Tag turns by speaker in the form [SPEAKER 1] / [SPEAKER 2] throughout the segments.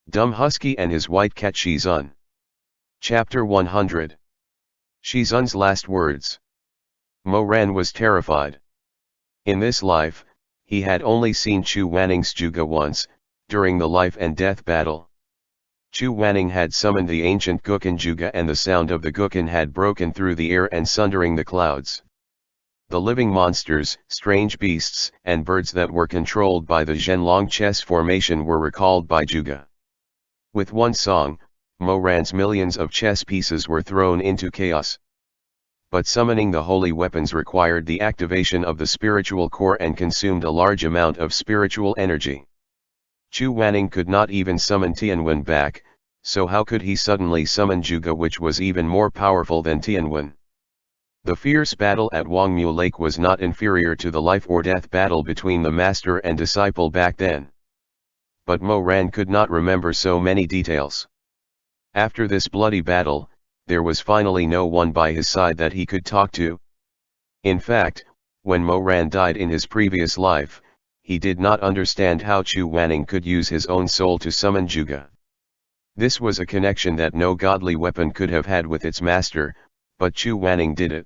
[SPEAKER 1] Dumb Husky and his white cat Shizun. Chapter 100. Shizun's last words. Mo Ran was terrified. In this life, he had only seen Chu Wanning's Juga once, during the life and death battle. Chu Wanning had summoned the ancient Gukin Juga and the sound of the Gukin had broken through the air and sundering the clouds. The living monsters, strange beasts and birds that were controlled by the Zhenlong chess formation were recalled by Juga. With one song, Mo Ran's millions of chess pieces were thrown into chaos. But summoning the holy weapons required the activation of the spiritual core and consumed a large amount of spiritual energy. Chu Wanning could not even summon Tianwen back, so how could he suddenly summon Juga, which was even more powerful than Tianwen? The fierce battle at Wangmu Lake was not inferior to the life or death battle between the master and disciple back then. But Mo Ran could not remember so many details. After this bloody battle, there was finally no one by his side that he could talk to. In fact, when Mo Ran died in his previous life, he did not understand how Chu Wanning could use his own soul to summon Juga. This was a connection that no godly weapon could have had with its master, but Chu Wanning did it.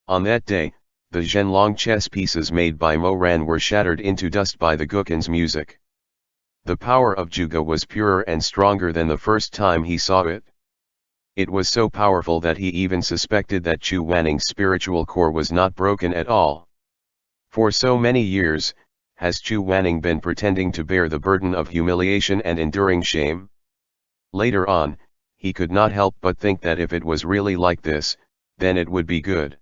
[SPEAKER 1] On that day, the Zhenlong chess pieces made by Mo Ran were shattered into dust by the Gukin's music. The power of Juga was purer and stronger than the first time he saw it. It was so powerful that he even suspected that Chu Wanning's spiritual core was not broken at all. For so many years, has Chu Wanning been pretending to bear the burden of humiliation and enduring shame? Later on, he could not help but think that if it was really like this, then it would be good.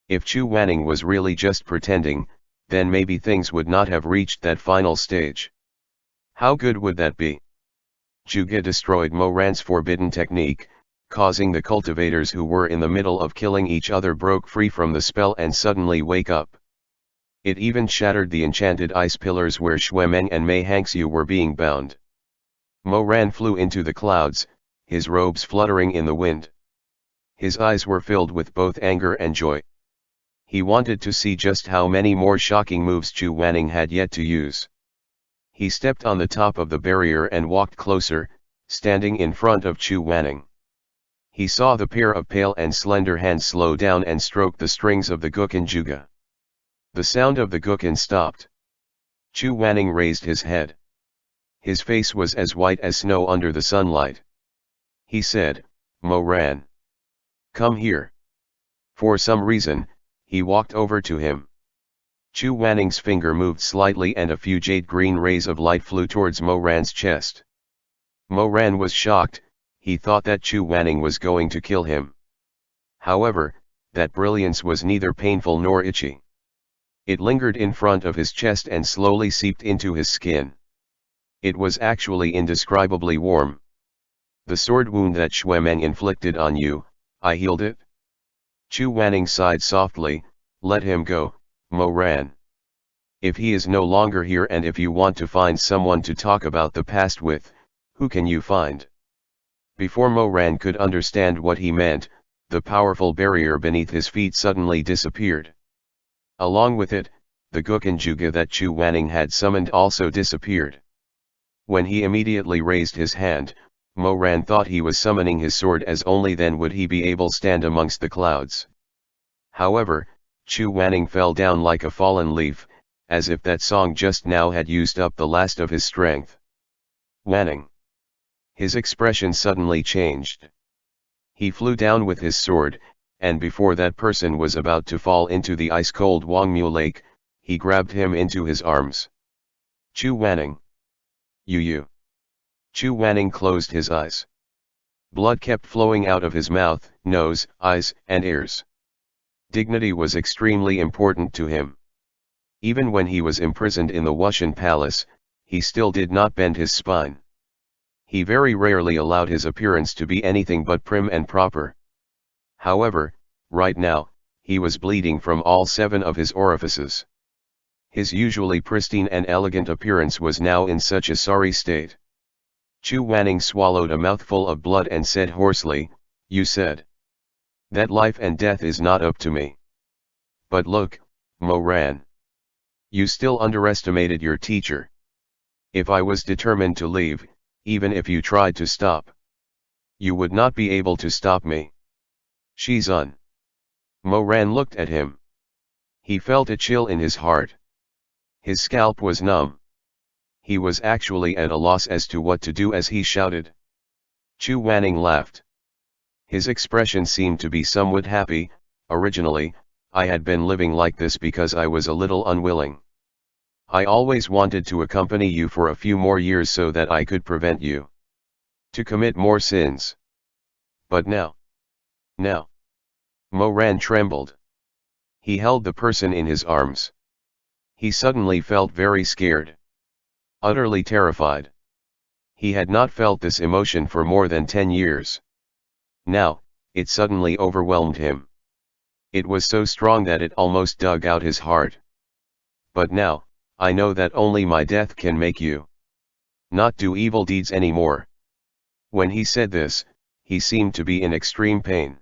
[SPEAKER 1] If Chu Wanning was really just pretending, then maybe things would not have reached that final stage. How good would that be? Juga destroyed Mo Ran's forbidden technique, causing the cultivators who were in the middle of killing each other broke free from the spell and suddenly wake up. It even shattered the enchanted ice pillars where Xuemeng and Mei Hangxiu were being bound. Mo Ran flew into the clouds, his robes fluttering in the wind. His eyes were filled with both anger and joy. He wanted to see just how many more shocking moves Chu Wanning had yet to use. He stepped on the top of the barrier and walked closer, standing in front of Chu Wanning. He saw the pair of pale and slender hands slow down and stroke the strings of the Gukin Juga. The sound of the Gukin stopped. Chu Wanning raised his head. His face was as white as snow under the sunlight. He said, "Mo Ran. Come here." For some reason, he walked over to him. Chu Wanning's finger moved slightly and a few jade green rays of light flew towards Mo Ran's chest. Mo Ran was shocked, he thought that Chu Wanning was going to kill him. However, that brilliance was neither painful nor itchy. It lingered in front of his chest and slowly seeped into his skin. It was actually indescribably warm. "The sword wound that Xuemeng inflicted on you, I healed it?" Chu Wanning sighed softly, "Let him go, Mo Ran. If he is no longer here and if you want to find someone to talk about the past with, who can you find?" Before Mo Ran could understand what he meant, the powerful barrier beneath his feet suddenly disappeared. Along with it, the Gukin Juga that Chu Wanning had summoned also disappeared. When he immediately raised his hand, Mo Ran thought he was summoning his sword, as only then would he be able to stand amongst the clouds. However, Chu Wanning fell down like a fallen leaf, as if that song just now had used up the last of his strength. "Wanning." His expression suddenly changed. He flew down with his sword, and before that person was about to fall into the ice-cold Wangmu Lake, he grabbed him into his arms. "Chu Wanning. You. Chu Wanning closed his eyes. Blood kept flowing out of his mouth, nose, eyes, and ears. Dignity was extremely important to him. Even when he was imprisoned in the Wushan Palace, he still did not bend his spine. He very rarely allowed his appearance to be anything but prim and proper. However, right now, he was bleeding from all 7 of his orifices. His usually pristine and elegant appearance was now in such a sorry state. Chu Wanning swallowed a mouthful of blood and said hoarsely, "You said that life and death is not up to me. But look, Mo Ran. You still underestimated your teacher. If I was determined to leave, even if you tried to stop. You would not be able to stop me. Shizun. Mo-ran looked at him. He felt a chill in his heart. His scalp was numb. He was actually at a loss as to what to do as he shouted. Chu Wanning laughed. His expression seemed to be somewhat happy. Originally, I had been living like this because I was a little unwilling. I always wanted to accompany you for a few more years so that I could prevent you to commit more sins. But now. Mo-ran trembled. He held the person in his arms. He suddenly felt very scared. Utterly terrified. He had not felt this emotion for more than 10 years. Now, it suddenly overwhelmed him. It was so strong that it almost dug out his heart. But now, I know that only my death can make you not do evil deeds anymore. When he said this, he seemed to be in extreme pain.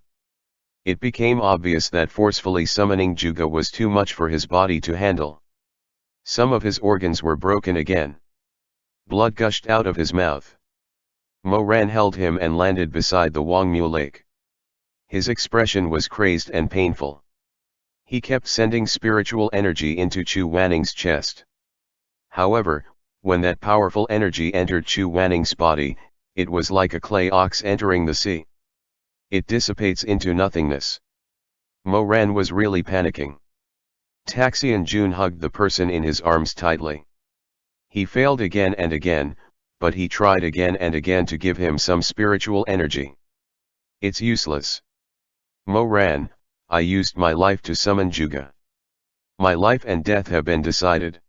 [SPEAKER 1] It became obvious that forcefully summoning Juga was too much for his body to handle. Some of his organs were broken again. Blood gushed out of his mouth. Mo-ran held him and landed beside the Wangmu lake. His expression was crazed and painful. He kept sending spiritual energy into Chu Wanning's chest. However, when that powerful energy entered Chu Wanning's body, it was like a clay ox entering the sea. It dissipates into nothingness. Mo-ran was really panicking. Taxian Jun hugged the person in his arms tightly. He failed again and again, but he tried again and again to give him some spiritual energy. It's useless. Mo-ran, I used my life to summon Juga. My life and death have been decided.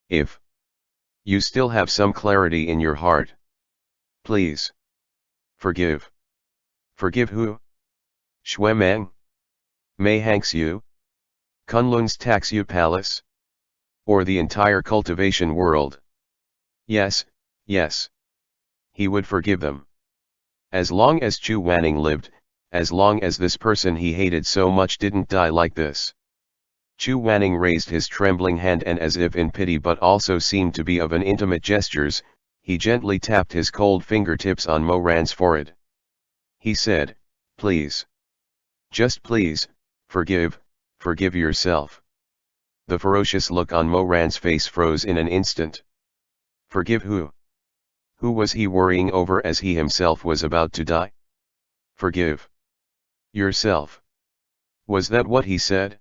[SPEAKER 1] If you still have some clarity in your heart, please forgive. Forgive who? Shuemeng? Mei Hangxiu? Kunlun's Taxiu Palace? Or the entire cultivation world? Yes. He would forgive them. As long as Chu Wanning lived, as long as this person he hated so much didn't die like this. Chu Wanning raised his trembling hand and as if in pity but also seemed to be of an intimate gestures, he gently tapped his cold fingertips on Mo-ran's forehead. He said, please. Just please, forgive yourself. The ferocious look on Mo-ran's face froze in an instant. Forgive who? Who was he worrying over as he himself was about to die? Forgive yourself. Was that what he said?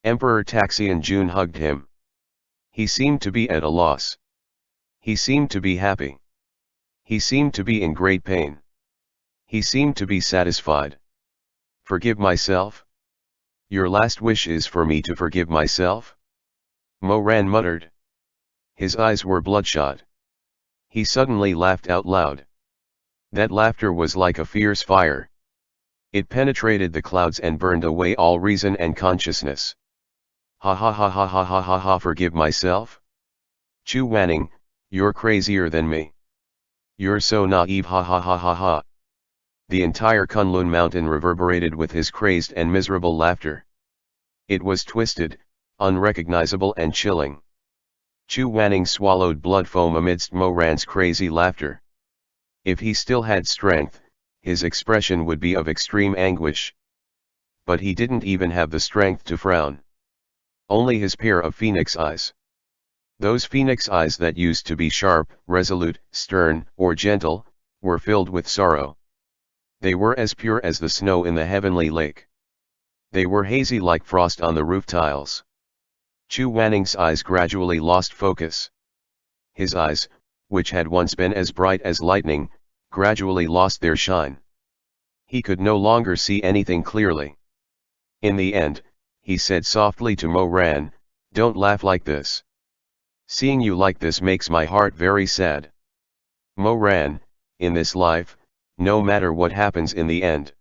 [SPEAKER 1] Emperor Taxian Jun hugged him. He seemed to be at a loss. He seemed to be happy. He seemed to be in great pain. He seemed to be satisfied. Forgive myself? Your last wish is for me to forgive myself? Mo-ran muttered. His eyes were bloodshot. He suddenly laughed out loud. That laughter was like a fierce fire. It penetrated the clouds and burned away all reason and consciousness. Ha ha ha ha ha ha ha ha, forgive myself? Chu Wanning, you're crazier than me. You're so naive, ha ha ha ha ha. The entire Kunlun mountain reverberated with his crazed and miserable laughter. It was twisted, unrecognizable and chilling. Chu Wanning swallowed blood foam amidst Mo-ran's crazy laughter. If he still had strength, his expression would be of extreme anguish. But he didn't even have the strength to frown. Only his pair of phoenix eyes. Those phoenix eyes that used to be sharp, resolute, stern, or gentle, were filled with sorrow. They were as pure as the snow in the heavenly lake. They were hazy like frost on the roof tiles. Chu Wanning's eyes gradually lost focus. His eyes, which had once been as bright as lightning, gradually lost their shine. He could no longer see anything clearly. In the end, he said softly to Mo-ran, "Don't laugh like this. Seeing you like this makes my heart very sad. Mo-ran, in this life, no matter what happens in the end.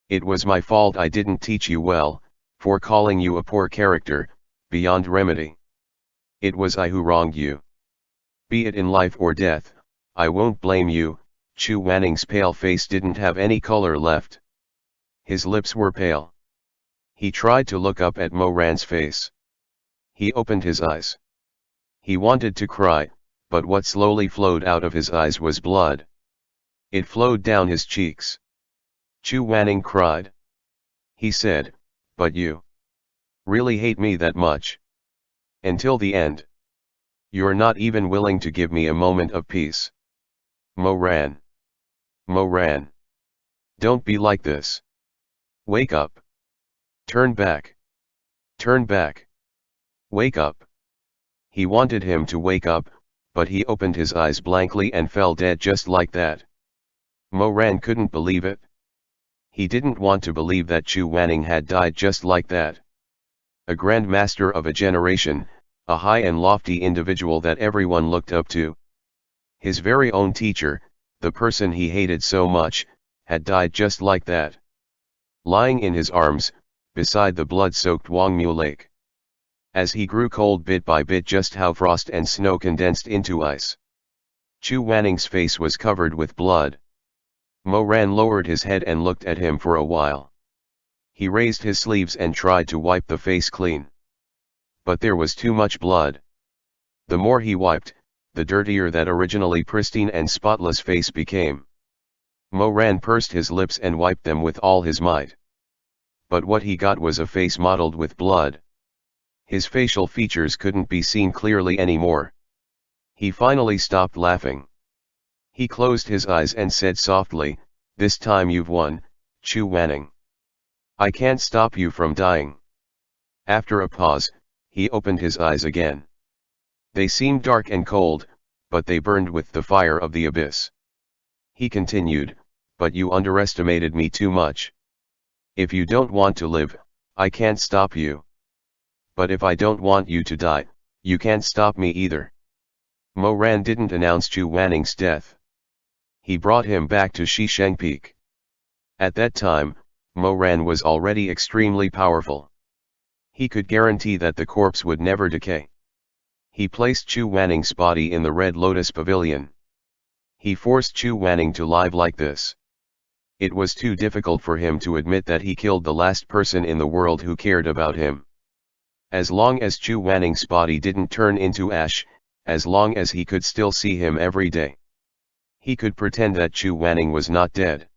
[SPEAKER 1] It was my fault I didn't teach you well, for calling you a poor character, beyond remedy. It was I who wronged you. Be it in life or death, I won't blame you." Chu Wanning's pale face didn't have any color left. His lips were pale. He tried to look up at Mo-ran's face. He opened his eyes. He wanted to cry, but what slowly flowed out of his eyes was blood. It flowed down his cheeks. Chu Wanning cried. He said, "But you really hate me that much? Until the end? You're not even willing to give me a moment of peace. Mo-ran. Mo-ran. Don't be like this. Wake up. Turn back. Turn back. Wake up." He wanted him to wake up, but he opened his eyes blankly and fell dead just like that. Mo-ran couldn't believe it. He didn't want to believe that Chu Wanning had died just like that. A grand master of a generation, a high and lofty individual that everyone looked up to. His very own teacher, the person he hated so much, had died just like that. Lying in his arms, beside the blood-soaked Wangmu Lake. As he grew cold bit by bit, just how frost and snow condensed into ice. Chu Wanning's face was covered with blood. Mo-ran lowered his head and looked at him for a while. He raised his sleeves and tried to wipe the face clean. But there was too much blood. The more he wiped, the dirtier that originally pristine and spotless face became. Mo-ran pursed his lips and wiped them with all his might. But what he got was a face mottled with blood. His facial features couldn't be seen clearly anymore. He finally stopped laughing. He closed his eyes and said softly, "This time you've won, Chu Wanning. I can't stop you from dying." After a pause, he opened his eyes again. They seemed dark and cold, but they burned with the fire of the abyss. He continued, "But you underestimated me too much. If you don't want to live, I can't stop you. But if I don't want you to die, you can't stop me either." Mo-ran didn't announce Chu Wanning's death. He brought him back to Shisheng Peak. At that time, Mo-ran was already extremely powerful. He could guarantee that the corpse would never decay. He placed Chu Wanning's body in the Red Lotus Pavilion. He forced Chu Wanning to live like this. It was too difficult for him to admit that he killed the last person in the world who cared about him. As long as Chu Wanning's body didn't turn into ash, as long as he could still see him every day, he could pretend that Chu Wanning was not dead.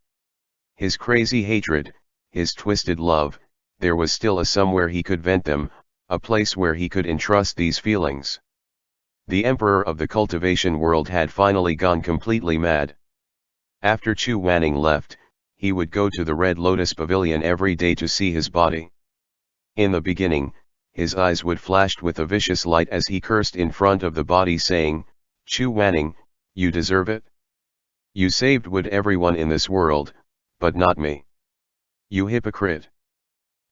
[SPEAKER 1] His crazy hatred, his twisted love, there was still a somewhere he could vent them, a place where he could entrust these feelings. The emperor of the cultivation world had finally gone completely mad. After Chu Wanning left, he would go to the Red Lotus Pavilion every day to see his body. In the beginning, his eyes would flash with a vicious light as he cursed in front of the body, saying, "Chu Wanning, you deserve it. You saved wood everyone in this world, but not me. You hypocrite.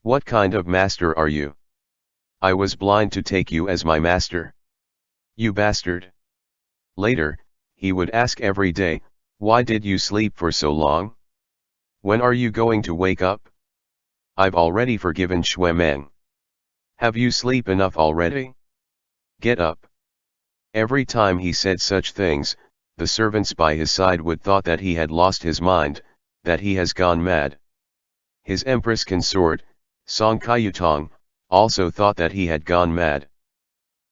[SPEAKER 1] What kind of master are you? I was blind to take you as my master. You bastard." Later, he would ask every day, "Why did you sleep for so long? When are you going to wake up? I've already forgiven Shui Meng. Have you sleep enough already? Get up." Every time he said such things, the servants by his side would thought that he had lost his mind, that he has gone mad. His empress consort, Song Kaiyutong, also thought that he had gone mad.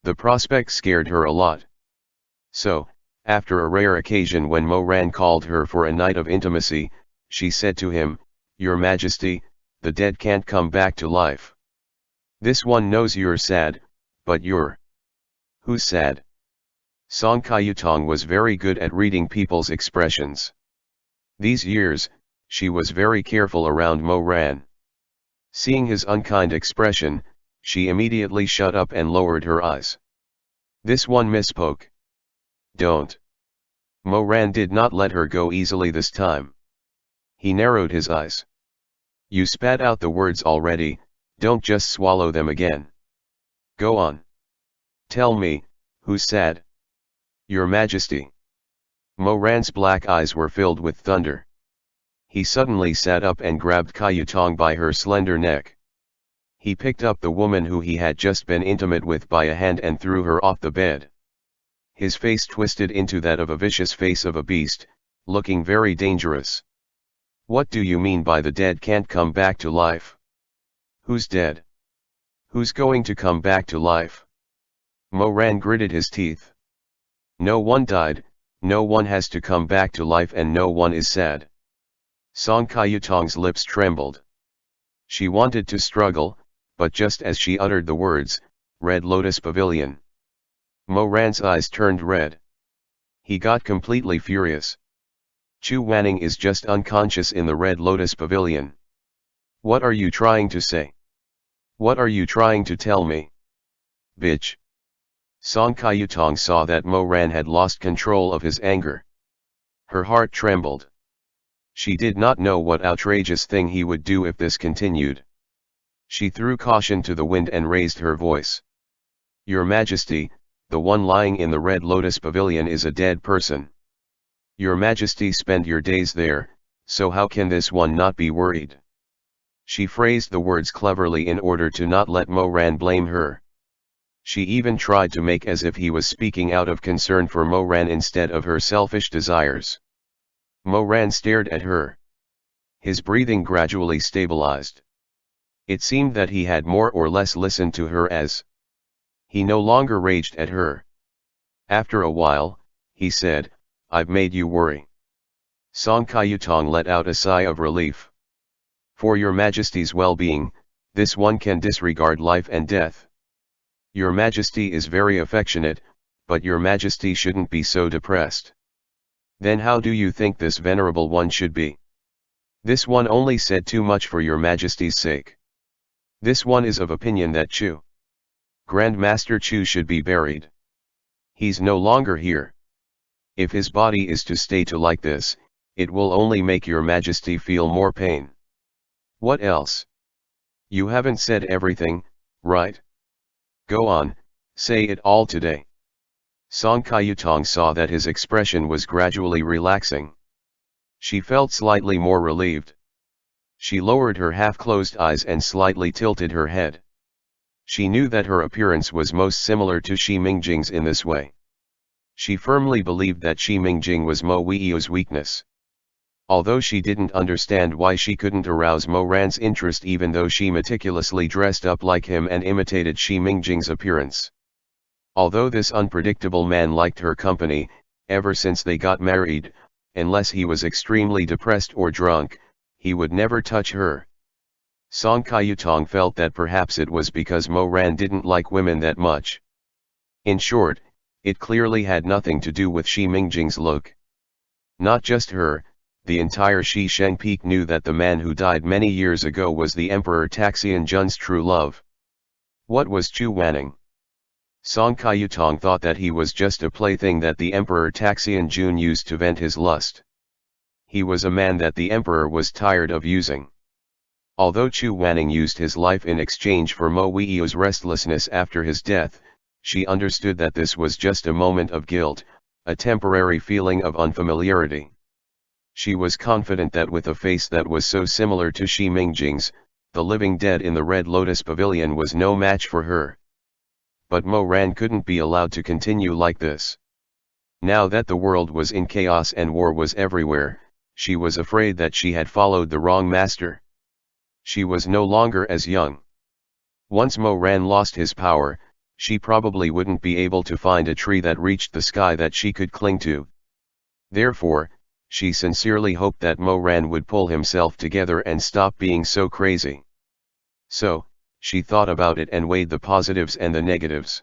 [SPEAKER 1] The prospect scared her a lot. So, after a rare occasion when Mo-ran called her for a night of intimacy, she said to him, "Your Majesty, the dead can't come back to life. This one knows you're sad, but you're... Who's sad?" Song Kaiyutong was very good at reading people's expressions. These years, she was very careful around Mo-ran. Seeing his unkind expression, she immediately shut up and lowered her eyes. This one misspoke. Don't. Mo-ran did not let her go easily this time. He narrowed his eyes. You spat out the words already, don't just swallow them again. Go on. Tell me, who's sad? Your Majesty. Mo-ran's black eyes were filled with thunder. He suddenly sat up and grabbed Kaiyutong by her slender neck. He picked up the woman who he had just been intimate with by a hand and threw her off the bed. His face twisted into that of a vicious face of a beast, looking very dangerous. What do you mean by the dead can't come back to life? Who's dead? Who's going to come back to life? Mo-ran gritted his teeth. No one died, no one has to come back to life, and no one is sad. Song Kayutong's lips trembled. She wanted to struggle, but just as she uttered the words, Red Lotus Pavilion, Mo Ran's eyes turned red. He got completely furious. Chu Wanning is just unconscious in the Red Lotus Pavilion. What are you trying to say? What are you trying to tell me? Bitch. Song Kayutong saw that Mo Ran had lost control of his anger. Her heart trembled. She did not know what outrageous thing he would do if this continued. She threw caution to the wind and raised her voice. Your Majesty, the one lying in the Red Lotus Pavilion is a dead person. Your Majesty spent your days there, so how can this one not be worried? She phrased the words cleverly in order to not let Mo Ran blame her. She even tried to make as if he was speaking out of concern for Mo Ran instead of her selfish desires. Mo Ran stared at her. His breathing gradually stabilized. It seemed that he had more or less listened to her as he no longer raged at her. After a while, he said, I've made you worry. Song Kayutong let out a sigh of relief. For your Majesty's well-being, this one can disregard life and death. Your Majesty is very affectionate, but your Majesty shouldn't be so depressed. Then how do you think this venerable one should be? This one only said too much for your Majesty's sake. This one is of opinion that Chu, Grand Master Chu, should be buried. He's no longer here. If his body is to stay to like this, it will only make your Majesty feel more pain. What else? You haven't said everything, right? Go on, say it all today. Song Kayutong saw that his expression was gradually relaxing. She felt slightly more relieved. She lowered her half-closed eyes and slightly tilted her head. She knew that her appearance was most similar to Shi Mingjing's in this way. She firmly believed that Shi Mingjing was Mo Weio's weakness. Although she didn't understand why she couldn't arouse Mo Ran's interest even though she meticulously dressed up like him and imitated Shi Mingjing's appearance. Although this unpredictable man liked her company, ever since they got married, unless he was extremely depressed or drunk, he would never touch her. Song Kayutong felt that perhaps it was because Mo Ran didn't like women that much. In short, it clearly had nothing to do with Shi Mingjing's look. Not just her, the entire Shi Sheng Peak knew that the man who died many years ago was the Emperor Taxian Jun's true love. What was Chu Wanning? Song Kayutong thought that he was just a plaything that the Emperor Taxian Jun used to vent his lust. He was a man that the Emperor was tired of using. Although Chu Wanning used his life in exchange for Mo Weio's restlessness after his death, she understood that this was just a moment of guilt, a temporary feeling of unfamiliarity. She was confident that with a face that was so similar to Shi Mingjing's, the living dead in the Red Lotus Pavilion was no match for her. But Mo Ran couldn't be allowed to continue like this. Now that the world was in chaos and war was everywhere, she was afraid that she had followed the wrong master. She was no longer as young. Once Mo Ran lost his power, she probably wouldn't be able to find a tree that reached the sky that she could cling to. Therefore, she sincerely hoped that Mo Ran would pull himself together and stop being so crazy. So, she thought about it and weighed the positives and the negatives.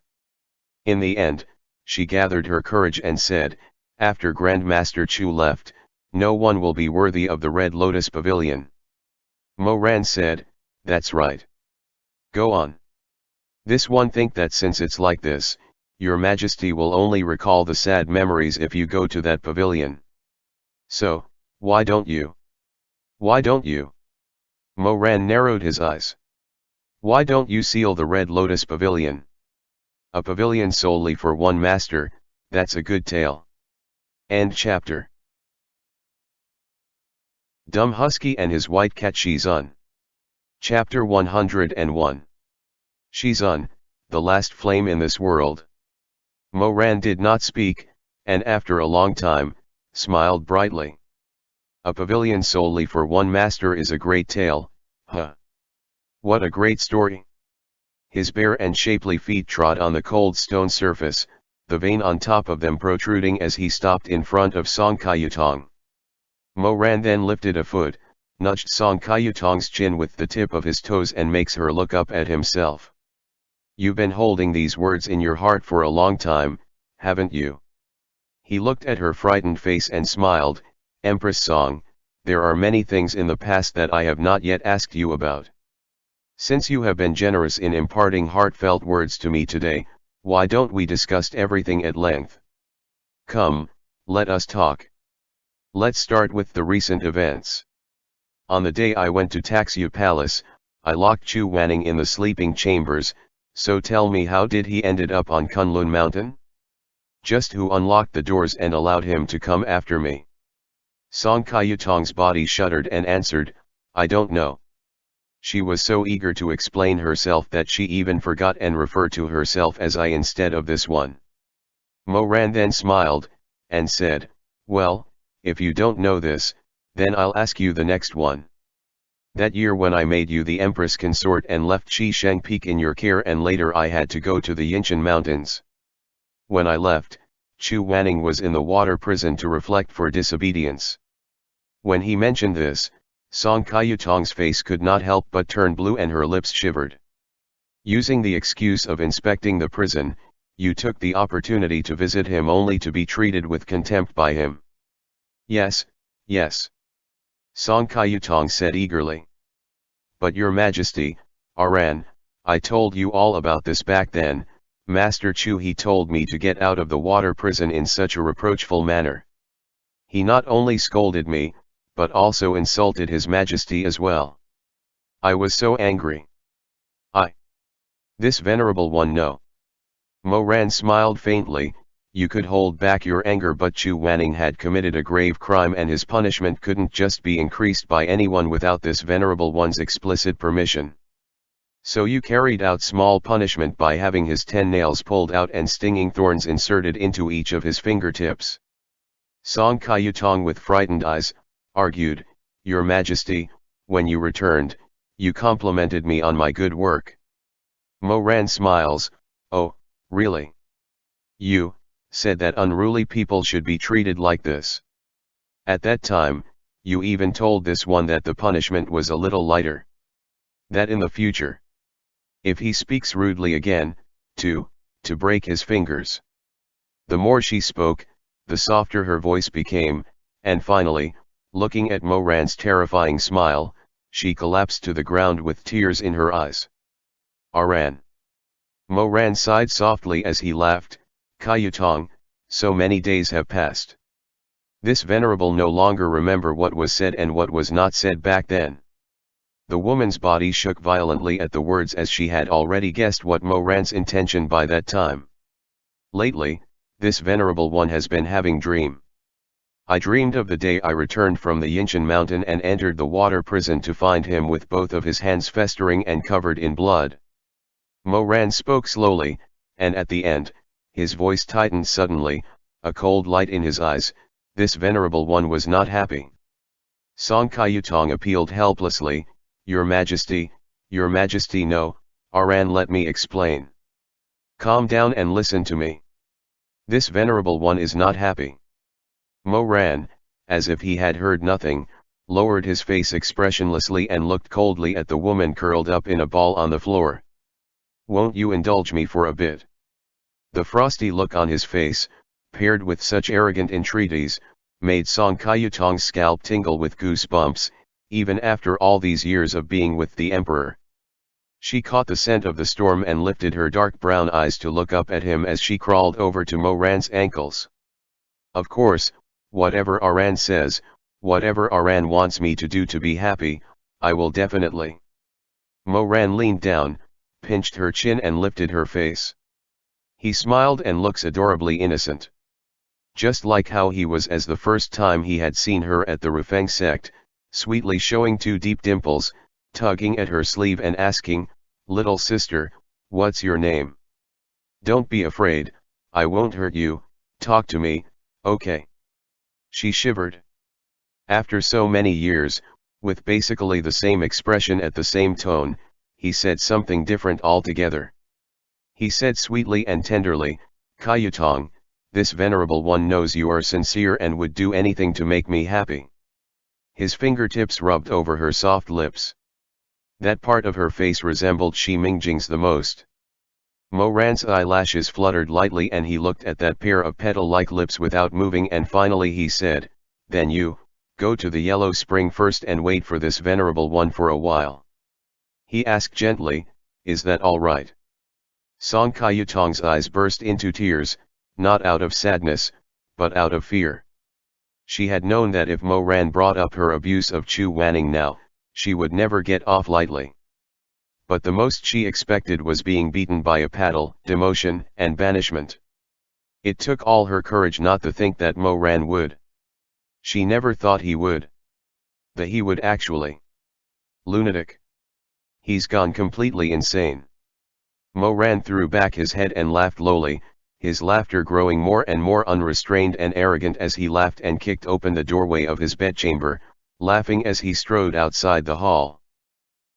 [SPEAKER 1] In the end, she gathered her courage and said, after Grandmaster Chu left, no one will be worthy of the Red Lotus Pavilion. Mo Ran said, that's right. Go on. This one think that since it's like this, your Majesty will only recall the sad memories if you go to that pavilion. So, why don't you? Why don't you? Mo Ran narrowed his eyes. Why don't you seal the Red Lotus Pavilion? A pavilion solely for one master, that's a good tale. End chapter. Dumb Husky and his white cat Shizun. Chapter 101. Shizun, the last flame in this world. Mo Ran did not speak, and after a long time, smiled brightly. A pavilion solely for one master is a great tale, huh? What a great story. His bare and shapely feet trod on the cold stone surface, the vein on top of them protruding as he stopped in front of Song Kayutong. Mo Ran then lifted a foot, nudged Song Kayutong's chin with the tip of his toes and makes her look up at himself. You've been holding these words in your heart for a long time, haven't you? He looked at her frightened face and smiled. Empress Song, there are many things in the past that I have not yet asked you about. Since you have been generous in imparting heartfelt words to me today, why don't we discuss everything at length? Come, let us talk. Let's start with the recent events. On the day I went to Taxu Palace, I locked Chu Wanning in the sleeping chambers, so tell me, how did he ended up on Kunlun Mountain? Just who unlocked the doors and allowed him to come after me? Song Kayutong's body shuddered and answered, I don't know. She was so eager to explain herself that she even forgot and referred to herself as I instead of this one. Mo Ran then smiled, and said, well, if you don't know this, then I'll ask you the next one. That year when I made you the Empress consort and left Shisheng Peak in your care, and later I had to go to the Yinshan Mountains. When I left, Chu Wanning was in the water prison to reflect for disobedience. When he mentioned this, Song Kayutong's face could not help but turn blue and her lips shivered. Using the excuse of inspecting the prison, you took the opportunity to visit him only to be treated with contempt by him. Yes, yes. Song Kayutong said eagerly. But your majesty, Aran, I told you all about this back then. Master Chu, he told me to get out of the water prison in such a reproachful manner. He not only scolded me, but also insulted his majesty as well. I was so angry. This venerable one, no. Mo Ran smiled faintly. You could hold back your anger, but Chu Wanning had committed a grave crime and his punishment couldn't just be increased by anyone without this venerable one's explicit permission. So you carried out small punishment by having his 10 nails pulled out and stinging thorns inserted into each of his fingertips. Song Kayutong with frightened eyes, argued, Your Majesty, when you returned, you complimented me on my good work. Mo Ran smiles, oh, really? You said that unruly people should be treated like this. At that time, you even told this one that the punishment was a little lighter. That in the future, if he speaks rudely again, to break his fingers. The more she spoke, the softer her voice became, and finally, looking at Mo Ran's terrifying smile, she collapsed to the ground with tears in her eyes. Aran. Mo Ran sighed softly as he laughed. Kayutong, so many days have passed. This venerable no longer remember what was said and what was not said back then. The woman's body shook violently at the words, as she had already guessed what Mo Ran's intention by that time. Lately, this venerable one has been having dream. I dreamed of the day I returned from the Yinshan mountain and entered the water prison to find him with both of his hands festering and covered in blood. Mo Ran spoke slowly, and at the end, his voice tightened suddenly, a cold light in his eyes. This venerable one was not happy. Song Kayutong appealed helplessly, Your Majesty, no, Aran, let me explain. Calm down and listen to me. This venerable one is not happy. Mo Ran, as if he had heard nothing, lowered his face expressionlessly and looked coldly at the woman curled up in a ball on the floor. Won't you indulge me for a bit? The frosty look on his face, paired with such arrogant entreaties, made Song Kayutong's scalp tingle with goosebumps, even after all these years of being with the emperor. She caught the scent of the storm and lifted her dark brown eyes to look up at him as she crawled over to Mo Ran's ankles. Of course, whatever Aran says, whatever Aran wants me to do to be happy, I will definitely. Mo Ran leaned down, pinched her chin and lifted her face. He smiled and looks adorably innocent. Just like how he was as the first time he had seen her at the Rufeng sect, sweetly showing 2 deep dimples, tugging at her sleeve and asking, Little sister, what's your name? Don't be afraid, I won't hurt you, talk to me, okay? She shivered. After so many years, with basically the same expression at the same tone, he said something different altogether. He said sweetly and tenderly, Kayutong, this venerable one knows you are sincere and would do anything to make me happy. His fingertips rubbed over her soft lips. That part of her face resembled Shi Mingjing's the most. Mo Ran's eyelashes fluttered lightly and he looked at that pair of petal-like lips without moving, and finally he said, "Then you, go to the yellow spring first and wait for this venerable one for a while." He asked gently, "Is that all right?" Song Kayutong's eyes burst into tears, not out of sadness, but out of fear. She had known that if Mo Ran brought up her abuse of Chu Wanning now, she would never get off lightly. But the most she expected was being beaten by a paddle, demotion, and banishment. It took all her courage not to think that Mo Ran would. She never thought he would. That he would actually. Lunatic. He's gone completely insane. Mo Ran threw back his head and laughed lowly, his laughter growing more and more unrestrained and arrogant as he laughed and kicked open the doorway of his bedchamber, laughing as he strode outside the hall.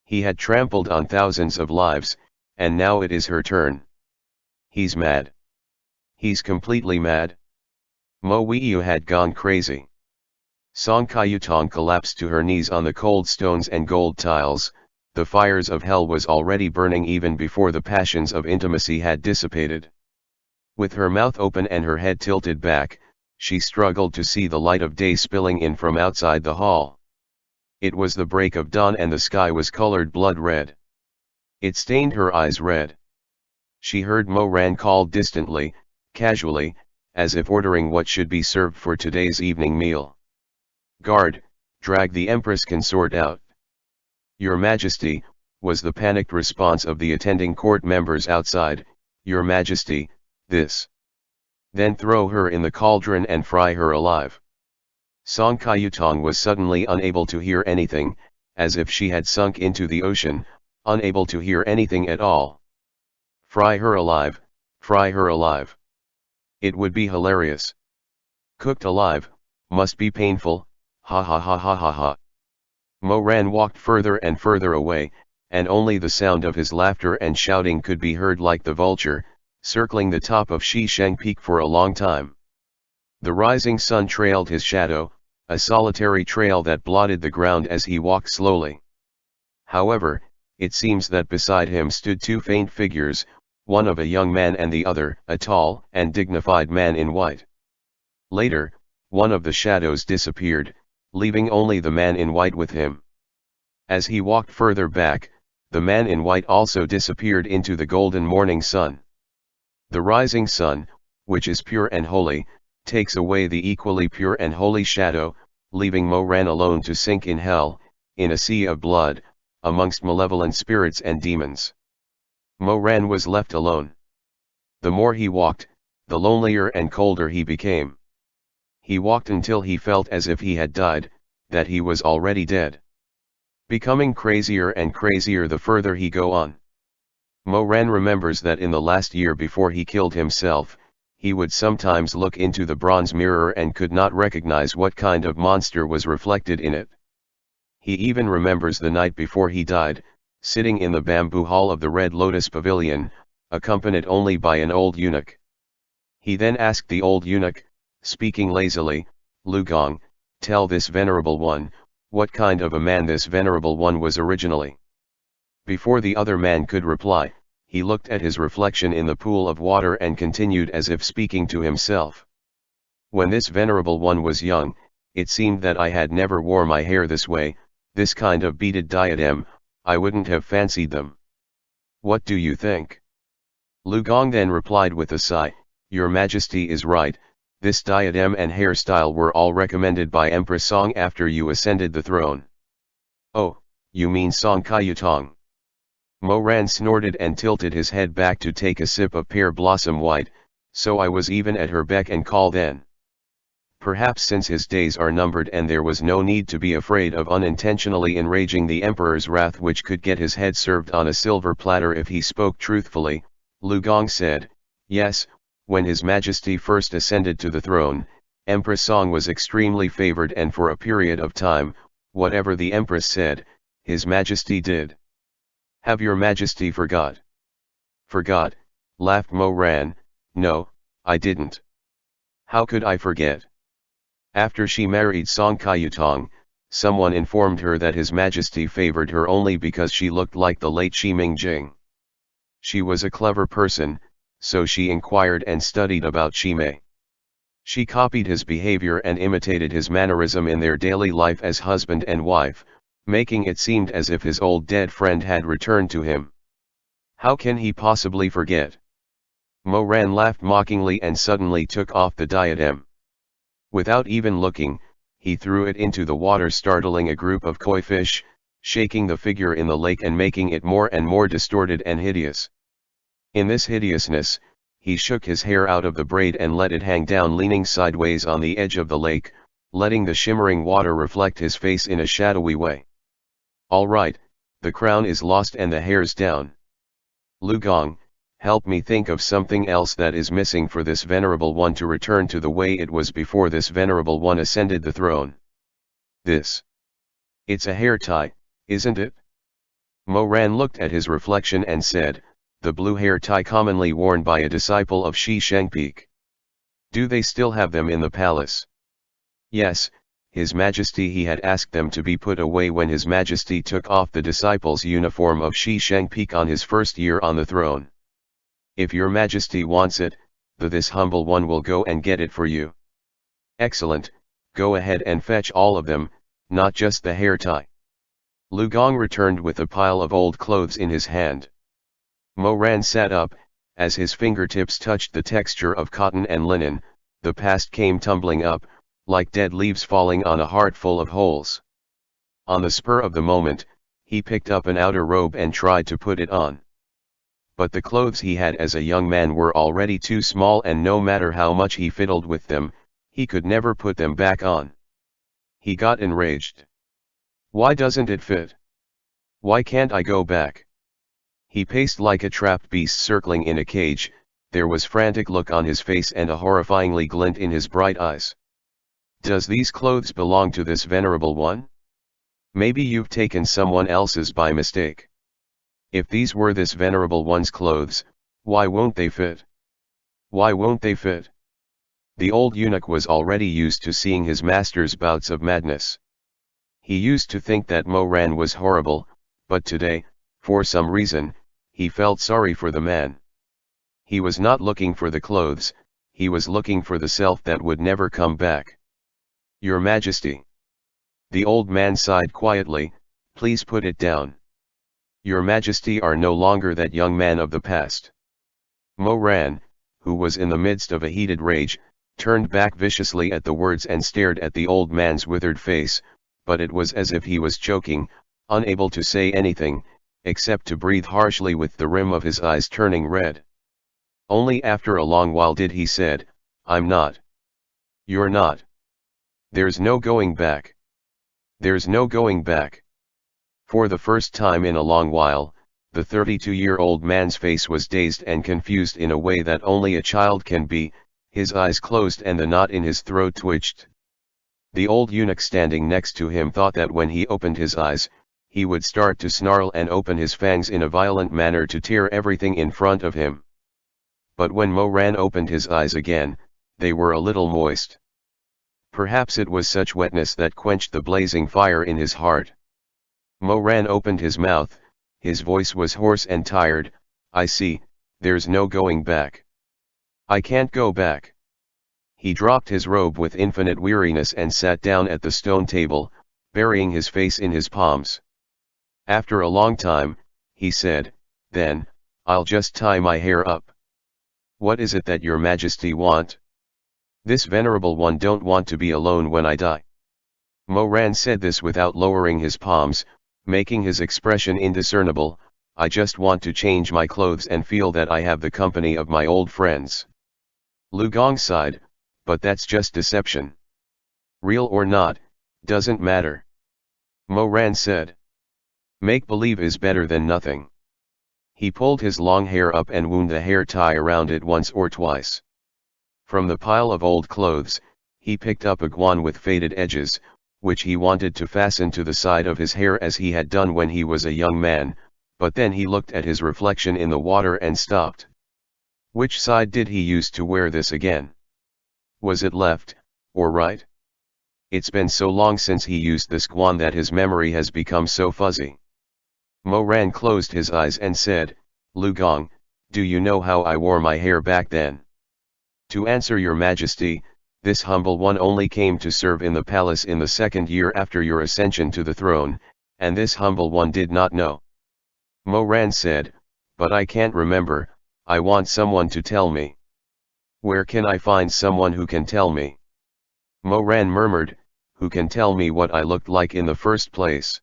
[SPEAKER 1] He had trampled on thousands of lives, and now it is her turn. He's mad. He's completely mad. Mo Weiyu had gone crazy. Song Kayutong collapsed to her knees on the cold stones and gold tiles. The fires of hell was already burning even before the passions of intimacy had dissipated. With her mouth open and her head tilted back, she struggled to see the light of day spilling in from outside the hall. It was the break of dawn and the sky was colored blood red. It stained her eyes red. She heard Mo Ran called distantly, casually, as if ordering what should be served for today's evening meal. "Guard, drag the Empress consort out." "Your Majesty," was the panicked response of the attending court members outside, "Your Majesty, this." "Then throw her in the cauldron and fry her alive." Song Kayutong was suddenly unable to hear anything, as if she had sunk into the ocean, unable to hear anything at all. Fry her alive, fry her alive. It would be hilarious. Cooked alive, must be painful, ha ha ha ha ha ha. Mo Ran walked further and further away, and only the sound of his laughter and shouting could be heard like the vulture, circling the top of Shisheng Peak for a long time. The rising sun trailed his shadow, a solitary trail that blotted the ground as he walked slowly. However, it seems that beside him stood two faint figures, one of a young man and the other a tall and dignified man in white. Later, one of the shadows disappeared, leaving only the man in white with him. As he walked further back, the man in white also disappeared into the golden morning sun. The rising sun, which is pure and holy, takes away the equally pure and holy shadow, leaving Mo Ran alone to sink in hell, in a sea of blood, amongst malevolent spirits and demons. Mo Ran was left alone. The more he walked, the lonelier and colder he became. He walked until he felt as if he had died, that he was already dead. Becoming crazier and crazier the further he go on. Mo Ran remembers that in the last year before he killed himself, he would sometimes look into the bronze mirror and could not recognize what kind of monster was reflected in it. He even remembers the night before he died, sitting in the bamboo hall of the Red Lotus Pavilion, accompanied only by an old eunuch. He then asked the old eunuch, speaking lazily, "Lu Gong, tell this venerable one, what kind of a man this venerable one was originally." Before the other man could reply, he looked at his reflection in the pool of water and continued as if speaking to himself. "When this venerable one was young, it seemed that I had never wore my hair this way, this kind of beaded diadem, I wouldn't have fancied them. What do you think?" Lu Gong then replied with a sigh, "Your Majesty is right, this diadem and hairstyle were all recommended by Empress Song after you ascended the throne." "Oh, you mean Song Kayutong?" Mo Ran snorted and tilted his head back to take a sip of pear blossom white, "So I was even at her beck and call then." Perhaps since his days are numbered and there was no need to be afraid of unintentionally enraging the emperor's wrath, which could get his head served on a silver platter if he spoke truthfully, Lu Gong said, "Yes, when His Majesty first ascended to the throne, Empress Song was extremely favored, and for a period of time, whatever the Empress said, His Majesty did." "Have your Majesty forgot?" "Forgot?" laughed Mo Ran, "No, I didn't. How could I forget? After she married Song Kayutong, someone informed her that His Majesty favored her only because she looked like the late Shi Mingjing. She was a clever person, so she inquired and studied about Shi Mei. She copied his behavior and imitated his mannerism in their daily life as husband and wife, making it seem as if his old dead friend had returned to him. How can he possibly forget? Mo Ran laughed mockingly and suddenly took off the diadem. Without even looking, he threw it into the water, startling a group of koi fish, shaking the figure in the lake and making it more and more distorted and hideous. In this hideousness, he shook his hair out of the braid and let it hang down, leaning sideways on the edge of the lake, letting the shimmering water reflect his face in a shadowy way. All right, the crown is lost and the hair's down. Lu Gong, help me think of something else that is missing for this venerable one to return to the way it was before this venerable one ascended the throne. This. It's a hair tie, isn't it? Mo Ran looked at his reflection and said, the blue hair tie commonly worn by a disciple of Shi Shangpeik. Do they still have them in the palace? Yes, His Majesty. He had asked them to be put away when His Majesty took off the disciple's uniform of Shi Shangpeik on his first year on the throne. If your Majesty wants it, this humble one will go and get it for you. Excellent, go ahead and fetch all of them, not just the hair tie. Lu Gong returned with a pile of old clothes in his hand. Mo Ran sat up, as his fingertips touched the texture of cotton and linen, the past came tumbling up, like dead leaves falling on a heart full of holes. On the spur of the moment, he picked up an outer robe and tried to put it on. But the clothes he had as a young man were already too small, and no matter how much he fiddled with them, he could never put them back on. He got enraged. Why doesn't it fit? Why can't I go back? He paced like a trapped beast circling in a cage. There was frantic look on his face and a horrifyingly glint in his bright eyes. Does these clothes belong to this venerable one? Maybe you've taken someone else's by mistake. If these were this venerable one's clothes, why won't they fit? Why won't they fit? The old eunuch was already used to seeing his master's bouts of madness. He used to think that Mo Ran was horrible, but today, for some reason, he felt sorry for the man. He was not looking for the clothes, he was looking for the self that would never come back. Your Majesty. The old man sighed quietly, please put it down. Your Majesty are no longer that young man of the past. Mo Ran, who was in the midst of a heated rage, turned back viciously at the words and stared at the old man's withered face, but it was as if he was choking, unable to say anything, except to breathe harshly with the rim of his eyes turning red. Only after a long while did he said, I'm not. You're not. There's no going back. There's no going back. For the first time in a long while, the 32-year-old man's face was dazed and confused in a way that only a child can be, his eyes closed and the knot in his throat twitched. The old eunuch standing next to him thought that when he opened his eyes, he would start to snarl and open his fangs in a violent manner to tear everything in front of him. But when Mo Ran opened his eyes again, they were a little moist. Perhaps it was such wetness that quenched the blazing fire in his heart. Mo Ran opened his mouth, his voice was hoarse and tired, I see, there's no going back. I can't go back. He dropped his robe with infinite weariness and sat down at the stone table, burying his face in his palms. After a long time, he said, then, I'll just tie my hair up. What is it that your Majesty want? This venerable one don't want to be alone when I die. Mo Ran said this without lowering his palms, making his expression indiscernible, I just want to change my clothes and feel that I have the company of my old friends. Lu Gong sighed, but that's just deception. Real or not, doesn't matter. Mo Ran said. Make-believe is better than nothing. He pulled his long hair up and wound the hair tie around it once or twice. From the pile of old clothes, he picked up a guan with faded edges, which he wanted to fasten to the side of his hair as he had done when he was a young man, but then he looked at his reflection in the water and stopped. Which side did he use to wear this again? Was it left, or right? It's been so long since he used this guan that his memory has become so fuzzy. Moran closed his eyes and said, Lu Gong, do you know how I wore my hair back then? To answer your majesty, this humble one only came to serve in the palace in the 2nd year after your ascension to the throne, and this humble one did not know. Moran said, but I can't remember, I want someone to tell me. Where can I find someone who can tell me? Moran murmured, who can tell me what I looked like in the first place?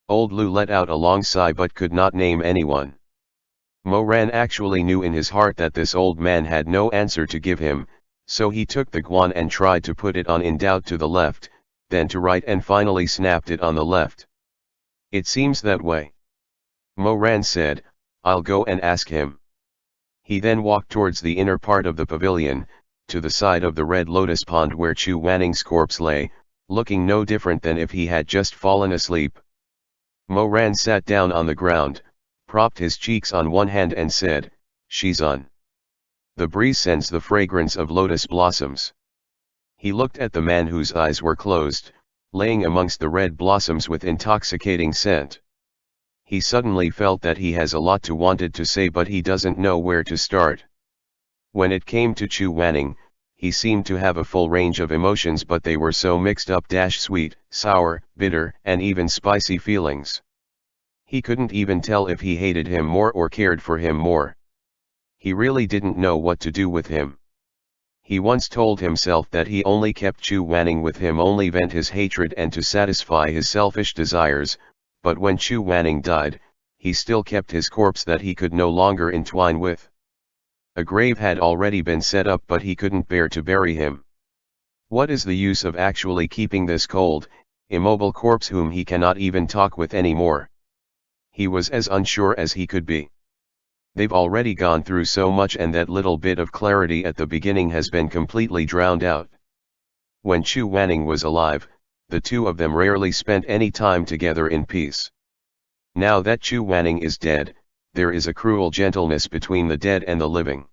[SPEAKER 1] Old Lu let out a long sigh but could not name anyone. Moran actually knew in his heart that this old man had no answer to give him, so he took the guan and tried to put it on in doubt to the left, then to right and finally snapped it on the left. It seems that way. Moran said, I'll go and ask him. He then walked towards the inner part of the pavilion, to the side of the red lotus pond where Chu Wanning's corpse lay, looking no different than if he had just fallen asleep. Moran sat down on the ground, propped his cheeks on one hand and said, Shizun. The breeze sends the fragrance of lotus blossoms. He looked at the man whose eyes were closed, laying amongst the red blossoms with intoxicating scent. He suddenly felt that he has a lot to wanted to say but he doesn't know where to start. When it came to Chu Wanning, he seemed to have a full range of emotions but they were so mixed up sweet, sour, bitter, and even spicy feelings. He couldn't even tell if he hated him more or cared for him more. He really didn't know what to do with him. He once told himself that he only kept Chu Wanning with him only vent his hatred and to satisfy his selfish desires, but when Chu Wanning died, he still kept his corpse that he could no longer entwine with. A grave had already been set up but he couldn't bear to bury him. What is the use of actually keeping this cold, immobile corpse whom he cannot even talk with anymore? He was as unsure as he could be. They've already gone through so much and that little bit of clarity at the beginning has been completely drowned out. When Chu Wanning was alive, the two of them rarely spent any time together in peace. Now that Chu Wanning is dead, there is a cruel gentleness between the dead and the living.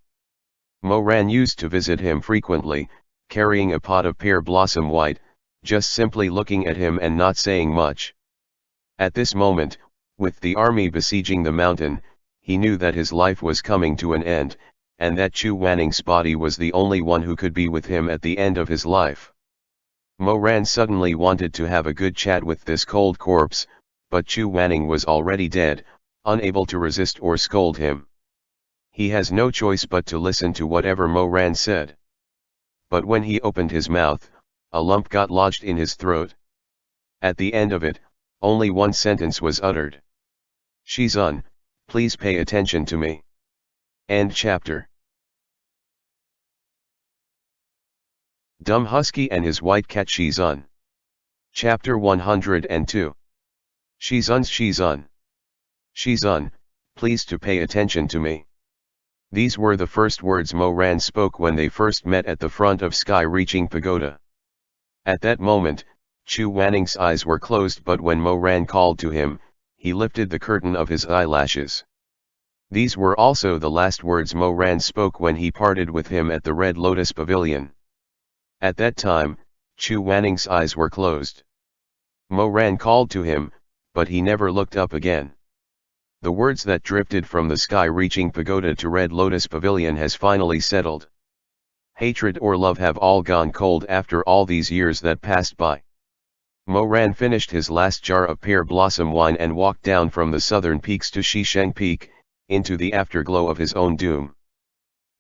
[SPEAKER 1] Moran used to visit him frequently, carrying a pot of pear blossom white, just simply looking at him and not saying much. At this moment, with the army besieging the mountain, he knew that his life was coming to an end, and that Chu Wanning's body was the only one who could be with him at the end of his life. Moran suddenly wanted to have a good chat with this cold corpse, but Chu Wanning was already dead, unable to resist or scold him. He has no choice but to listen to whatever Moran said. But when he opened his mouth, a lump got lodged in his throat. At the end of it, only one sentence was uttered. Shizun, please pay attention to me. End chapter. Dumb Husky and his white cat Shizun. Chapter 102. Shizun. Shizun, please to pay attention to me. These were the first words Moran spoke when they first met at the front of sky-reaching pagoda. At that moment, Chu Wanning's eyes were closed but when Moran called to him, he lifted the curtain of his eyelashes. These were also the last words Moran spoke when he parted with him at the Red Lotus Pavilion. At that time, Chu Wanning's eyes were closed. Moran called to him, but he never looked up again. The words that drifted from the sky-reaching pagoda to Red Lotus Pavilion has finally settled. Hatred or love have all gone cold after all these years that passed by. Moran finished his last jar of pear blossom wine and walked down from the southern peaks to Shisheng Peak, into the afterglow of his own doom.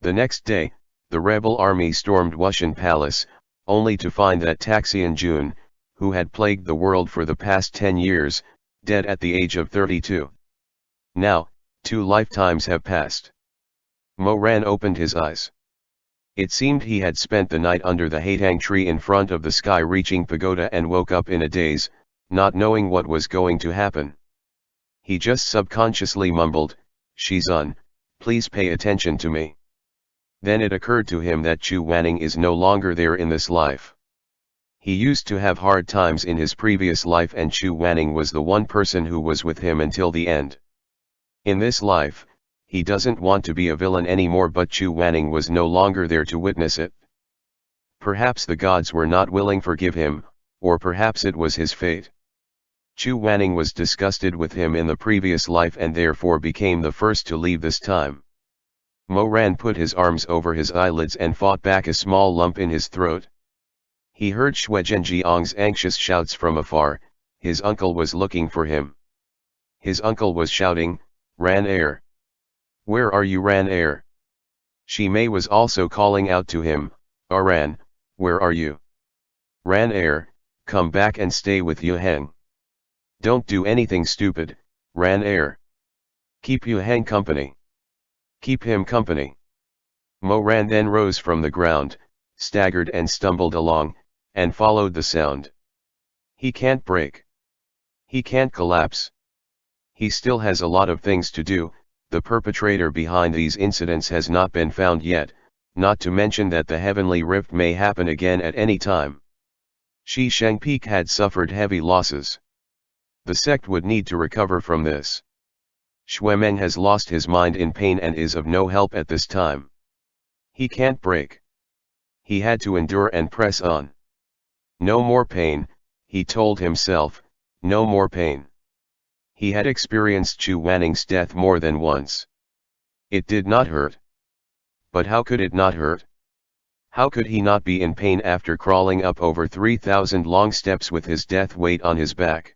[SPEAKER 1] The next day, the rebel army stormed Wushan Palace, only to find that Taxian Jun, who had plagued the world for the past 10 years, dead at the age of 32. Now, 2 lifetimes have passed. Moran opened his eyes. It seemed he had spent the night under the Haitang tree in front of the sky-reaching pagoda and woke up in a daze, not knowing what was going to happen. He just subconsciously mumbled, Shizun, please pay attention to me. Then it occurred to him that Chu Wanning is no longer there in this life. He used to have hard times in his previous life and Chu Wanning was the one person who was with him until the end. In this life, he doesn't want to be a villain anymore, but Chu Wanning was no longer there to witness it. Perhaps the gods were not willing to forgive him, or perhaps it was his fate. Chu Wanning was disgusted with him in the previous life and therefore became the first to leave this time. Mo Ran put his arms over his eyelids and fought back a small lump in his throat. He heard Xue Zhenjiang's anxious shouts from afar. His uncle was looking for him. His uncle was shouting, "Ran Air! Where are you, Ran Air?" Shi Mei was also calling out to him, "Ran, where are you? Ran Air, come back and stay with Yu Heng. Don't do anything stupid, Ran Air. Keep Yu Heng company. Keep him company." Mo Ran then rose from the ground, staggered and stumbled along, and followed the sound. He can't break. He can't collapse. He still has a lot of things to do. The perpetrator behind these incidents has not been found yet, not to mention that the heavenly rift may happen again at any time. Shi Shengpeak had suffered heavy losses. The sect would need to recover from this. Xue Meng has lost his mind in pain and is of no help at this time. He can't break. He had to endure and press on. No more pain, he told himself, no more pain. He had experienced Chu Wanning's death more than once. It did not hurt. But how could it not hurt? How could he not be in pain after crawling up over 3,000 long steps with his death weight on his back?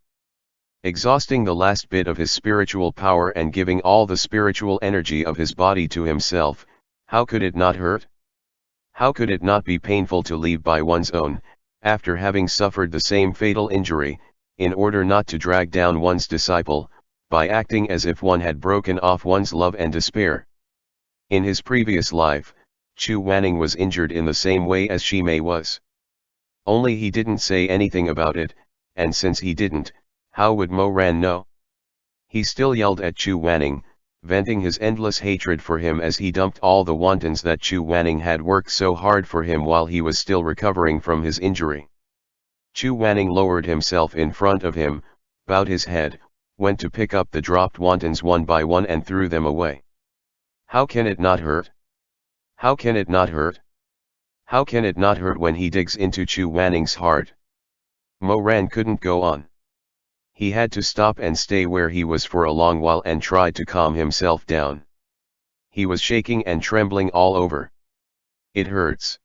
[SPEAKER 1] Exhausting the last bit of his spiritual power and giving all the spiritual energy of his body to himself, how could it not hurt? How could it not be painful to leave by one's own, after having suffered the same fatal injury, in order not to drag down one's disciple, by acting as if one had broken off one's love and despair? In his previous life, Chu Wanning was injured in the same way as Shi Mei was. Only he didn't say anything about it, and since he didn't, how would Mo Ran know? He still yelled at Chu Wanning, venting his endless hatred for him as he dumped all the wantons that Chu Wanning had worked so hard for him while he was still recovering from his injury. Chu Wanning lowered himself in front of him, bowed his head, went to pick up the dropped wantons one by one and threw them away. How can it not hurt? How can it not hurt? How can it not hurt when he digs into Chu Wanning's heart? Mo Ran couldn't go on. He had to stop and stay where he was for a long while and tried to calm himself down. He was shaking and trembling all over. It hurts.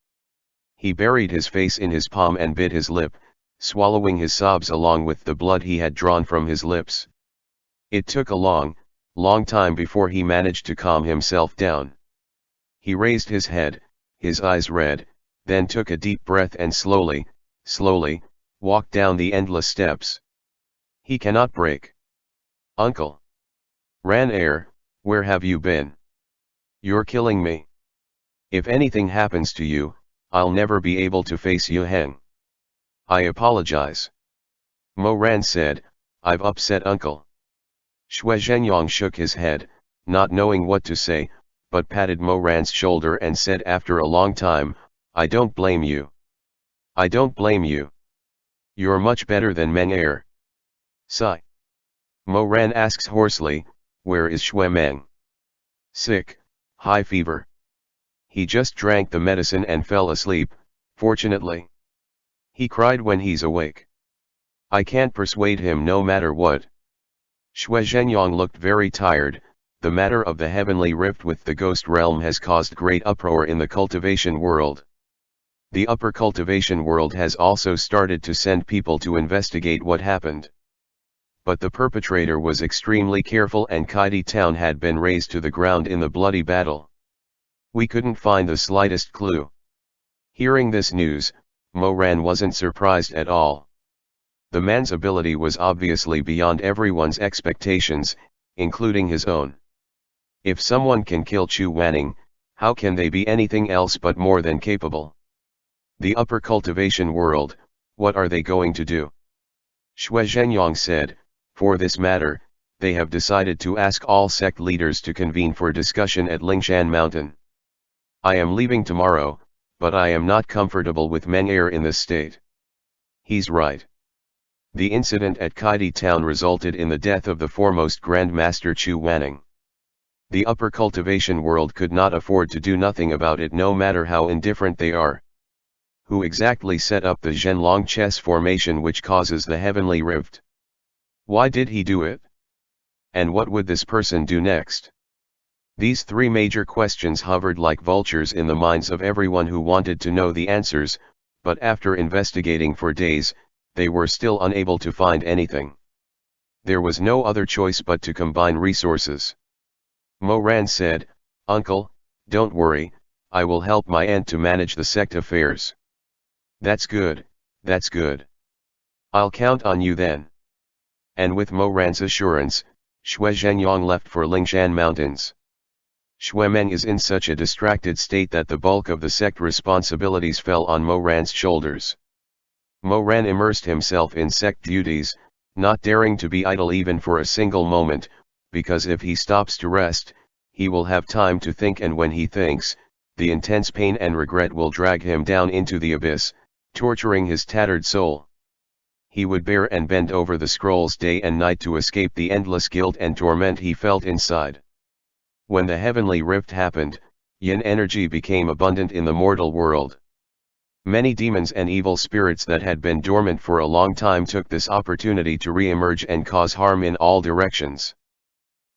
[SPEAKER 1] He buried his face in his palm and bit his lip, swallowing his sobs along with the blood he had drawn from his lips. It took a long time before he managed to calm himself down. He raised his head, his eyes red, then took a deep breath and slowly, walked down the endless steps. He cannot break. Uncle. Ran Air, where have you been? You're killing me. If anything happens to you, I'll never be able to face Yu Heng. I apologize. Mo Ran said, I've upset Uncle. Xue Zhenyang shook his head, not knowing what to say, but patted Mo Ran's shoulder and said after a long time, I don't blame you. I don't blame you. You're much better than Meng Air. Sigh. Mo Ran asks hoarsely, where is Xue Meng? Sick, high fever. He just drank the medicine and fell asleep, fortunately. He cried when he's awake. I can't persuade him no matter what. Xue Zhenyang looked very tired. The matter of the heavenly rift with the ghost realm has caused great uproar in the cultivation world. The upper cultivation world has also started to send people to investigate what happened. But the perpetrator was extremely careful and Kaidi town had been razed to the ground in the bloody battle. We couldn't find the slightest clue. Hearing this news, Mo Ran wasn't surprised at all. The man's ability was obviously beyond everyone's expectations, including his own. If someone can kill Chu Wanning, how can they be anything else but more than capable? The upper cultivation world, what are they going to do? Xue Zhenyang said, for this matter, they have decided to ask all sect leaders to convene for discussion at Lingshan Mountain. I am leaving tomorrow, but I am not comfortable with Meng Air in this state. He's right. The incident at Kaidi town resulted in the death of the foremost Grand Master Chu Wanning. The upper cultivation world could not afford to do nothing about it, no matter how indifferent they are. Who exactly set up the Zhenlong chess formation which causes the heavenly rift? Why did he do it? And what would this person do next? These three major questions hovered like vultures in the minds of everyone who wanted to know the answers, but after investigating for days, they were still unable to find anything. There was no other choice but to combine resources. Moran said, "Uncle, don't worry, I will help my aunt to manage the sect affairs." "That's good, that's good. I'll count on you then." And with Moran's assurance, Xue Zhenyang left for Lingshan Mountains. Xue Meng is in such a distracted state that the bulk of the sect responsibilities fell on Moran's shoulders. Moran immersed himself in sect duties, not daring to be idle even for a single moment, because if he stops to rest, he will have time to think, and when he thinks, the intense pain and regret will drag him down into the abyss, torturing his tattered soul. He would bear and bend over the scrolls day and night to escape the endless guilt and torment he felt inside. When the heavenly rift happened, yin energy became abundant in the mortal world. Many demons and evil spirits that had been dormant for a long time took this opportunity to re-emerge and cause harm in all directions.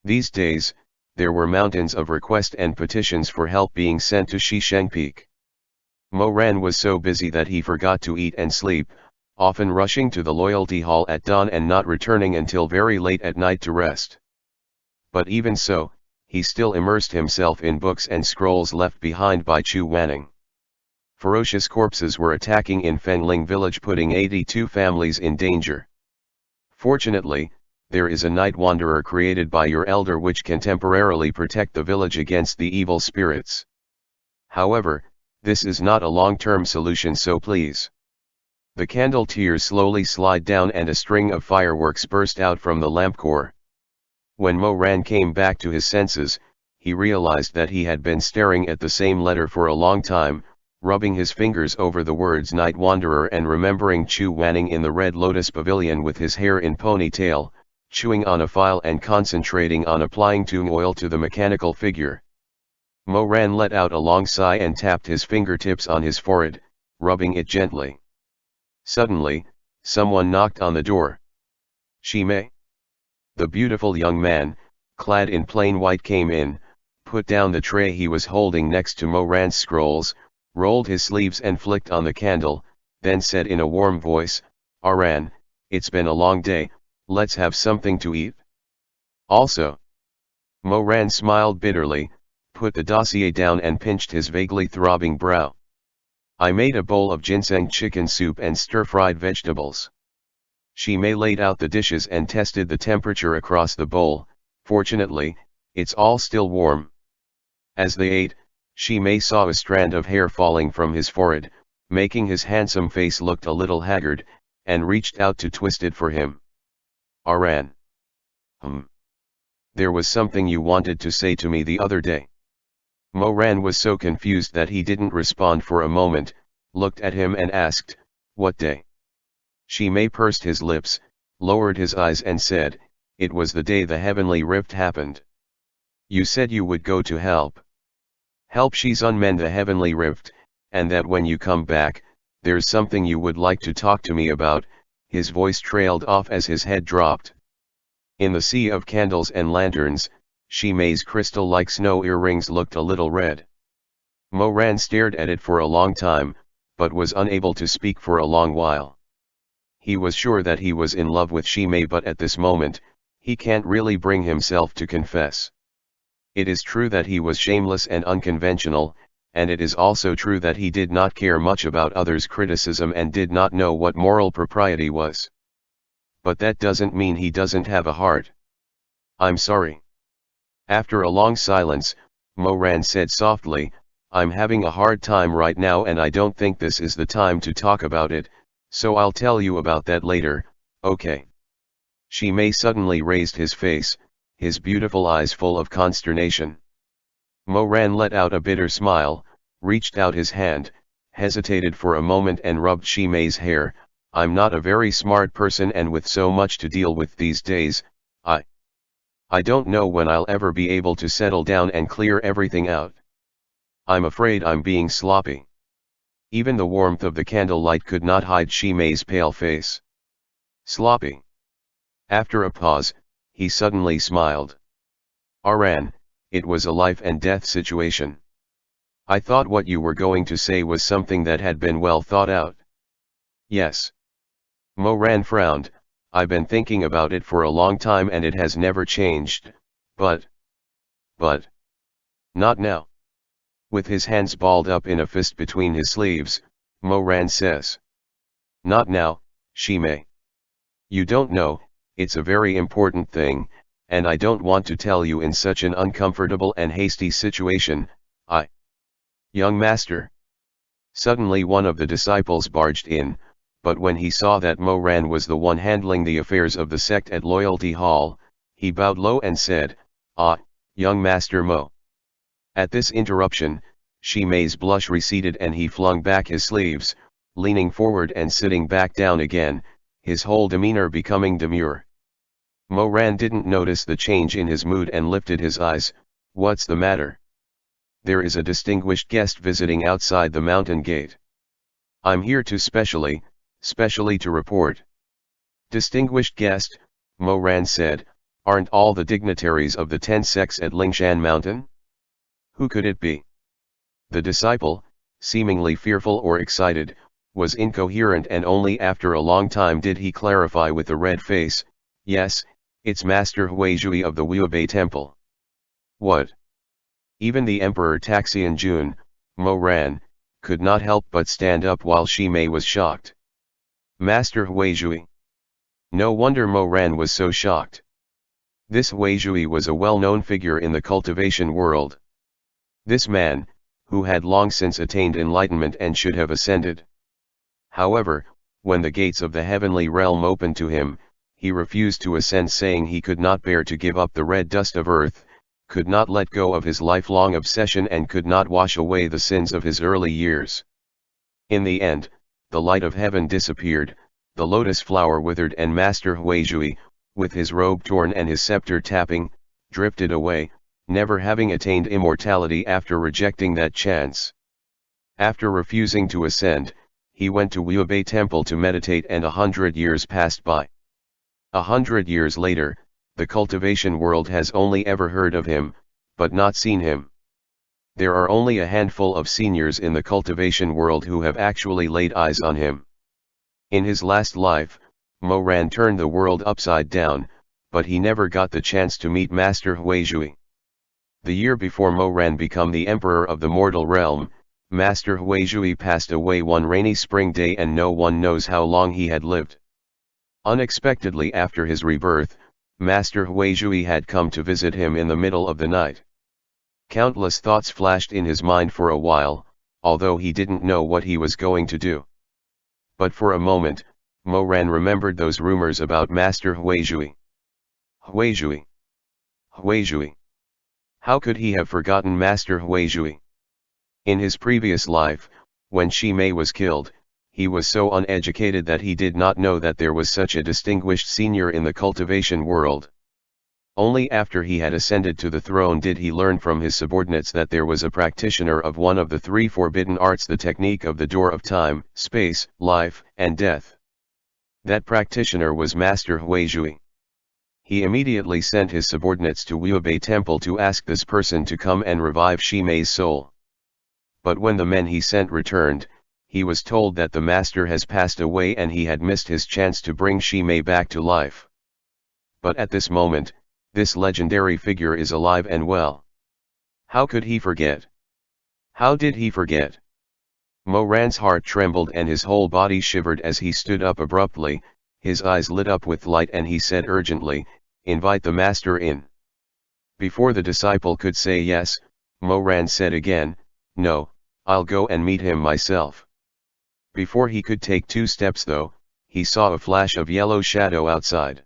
[SPEAKER 1] These days, there were mountains of requests and petitions for help being sent to Shisheng Peak. Moran was so busy that he forgot to eat and sleep, often rushing to the loyalty hall at dawn and not returning until very late at night to rest. But even so, he still immersed himself in books and scrolls left behind by Chu Wanning. Ferocious corpses were attacking in Fengling village, putting 82 families in danger. Fortunately, there is a night wanderer created by your elder which can temporarily protect the village against the evil spirits. However, this is not a long-term solution, so please. The candle tiers slowly slide down and a string of fireworks burst out from the lamp core. When Moran came back to his senses, he realized that he had been staring at the same letter for a long time, rubbing his fingers over the words Night Wanderer and remembering Chu Wanning in the Red Lotus Pavilion with his hair in ponytail, chewing on a file and concentrating on applying tung oil to the mechanical figure. Moran let out a long sigh and tapped his fingertips on his forehead, rubbing it gently. Suddenly, someone knocked on the door. "Shimei?" The beautiful young man, clad in plain white, came in, put down the tray he was holding next to Moran's scrolls, rolled his sleeves and flicked on the candle, then said in a warm voice, "Aran, it's been a long day, let's have something to eat." "Also." Moran smiled bitterly, put the dossier down and pinched his vaguely throbbing brow. "I made a bowl of ginseng chicken soup and stir-fried vegetables." Shimei laid out the dishes and tested the temperature across the bowl. "Fortunately, it's all still warm." As they ate, Shimei saw a strand of hair falling from his forehead, making his handsome face look a little haggard, and reached out to twist it for him. "Aran. There was something you wanted to say to me the other day." Moran was so confused that he didn't respond for a moment, looked at him and asked, "What day?" Shimei pursed his lips, lowered his eyes and said, "It was the day the heavenly rift happened. You said you would go to help Shizun mend the heavenly rift, and that when you come back, there's something you would like to talk to me about." His voice trailed off as his head dropped. In the sea of candles and lanterns, Shimei's crystal-like snow earrings looked a little red. Moran stared at it for a long time, but was unable to speak for a long while. He was sure that he was in love with Shimei, but at this moment, he can't really bring himself to confess. It is true that he was shameless and unconventional, and it is also true that he did not care much about others' criticism and did not know what moral propriety was. But that doesn't mean he doesn't have a heart. "I'm sorry." After a long silence, Moran said softly, "I'm having a hard time right now and I don't think this is the time to talk about it, so I'll tell you about that later, okay?" Shimei suddenly raised his face, his beautiful eyes full of consternation. Moran let out a bitter smile, reached out his hand, hesitated for a moment and rubbed Shimei's hair. "I'm not a very smart person, and with so much to deal with these days, I don't know when I'll ever be able to settle down and clear everything out. I'm afraid I'm being sloppy. Even the warmth of the candlelight could not hide Shimei's pale face. Sloppy. After a pause, he suddenly smiled. Aran, it was a life and death situation. I thought what you were going to say was something that had been well thought out. Yes. Moran frowned. I've been thinking about it for a long time and it has never changed, but... Not now. With his hands balled up in a fist between his sleeves, Moran says. Not now, Shimei. You don't know, it's a very important thing, and I don't want to tell you in such an uncomfortable and hasty situation. Young master. Suddenly one of the disciples barged in, but when he saw that Moran was the one handling the affairs of the sect at Loyalty Hall, he bowed low and said, young master Mo. At this interruption, Shimei's blush receded and he flung back his sleeves, leaning forward and sitting back down again, his whole demeanor becoming demure. Moran didn't notice the change in his mood and lifted his eyes. What's the matter? There is a distinguished guest visiting outside the mountain gate. I'm here to specially to report. Distinguished guest, Moran said, aren't all the dignitaries of the 10 sects at Lingshan Mountain? Who could it be? The disciple, seemingly fearful or excited, was incoherent and only after a long time did he clarify with a red face, yes, it's Master Huizhui of the Wuobei Temple. What? Even the Emperor Taxian Jun, Moran, could not help but stand up while Shimei was shocked. Master Huizhui. No wonder Moran was so shocked. This Huizhui was a well-known figure in the cultivation world. This man, who had long since attained enlightenment and should have ascended. However, when the gates of the heavenly realm opened to him, he refused to ascend, saying he could not bear to give up the red dust of earth, could not let go of his lifelong obsession and could not wash away the sins of his early years. In the end, the light of heaven disappeared, the lotus flower withered and Master Huizhui, with his robe torn and his scepter tapping, drifted away, never having attained immortality after rejecting that chance. After refusing to ascend, he went to Wuobei Temple to meditate and 100 years passed by. 100 years later, the cultivation world has only ever heard of him, but not seen him. There are only a handful of seniors in the cultivation world who have actually laid eyes on him. In his last life, Moran turned the world upside down, but he never got the chance to meet Master Huizhui. The year before Moran became the emperor of the mortal realm, Master Huizhui passed away one rainy spring day and no one knows how long he had lived. Unexpectedly after his rebirth, Master Huizhui had come to visit him in the middle of the night. Countless thoughts flashed in his mind for a while, although he didn't know what he was going to do. But for a moment, Moran remembered those rumors about Master Huizhui. Huizhui. Huizhui. How could he have forgotten Master Huizhui? In his previous life, when Shimei was killed, he was so uneducated that he did not know that there was such a distinguished senior in the cultivation world. Only after he had ascended to the throne did he learn from his subordinates that there was a practitioner of one of the 3 forbidden arts, the technique of the door of time, space, life, and death. That practitioner was Master Huizhui. He immediately sent his subordinates to Wuobei Temple to ask this person to come and revive Shimei's soul. But when the men he sent returned, he was told that the master has passed away and he had missed his chance to bring Shimei back to life. But at this moment, this legendary figure is alive and well. How could he forget? How did he forget? Moran's heart trembled and his whole body shivered as he stood up abruptly, his eyes lit up with light and he said urgently, "Invite the master in." Before the disciple could say yes, Moran said again, "No, I'll go and meet him myself." Before he could take 2 steps though, he saw a flash of yellow shadow outside.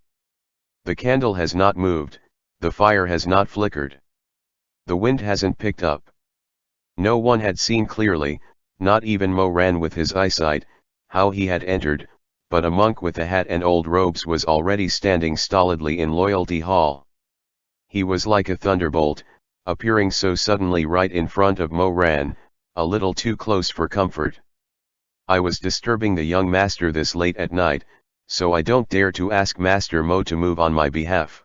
[SPEAKER 1] The candle has not moved, the fire has not flickered. The wind hasn't picked up. No one had seen clearly, not even Moran with his eyesight, how he had entered, but a monk with a hat and old robes was already standing stolidly in Loyalty Hall. He was like a thunderbolt, appearing so suddenly right in front of Mo Ran, a little too close for comfort. I was disturbing the young master this late at night, so I don't dare to ask Master Mo to move on my behalf.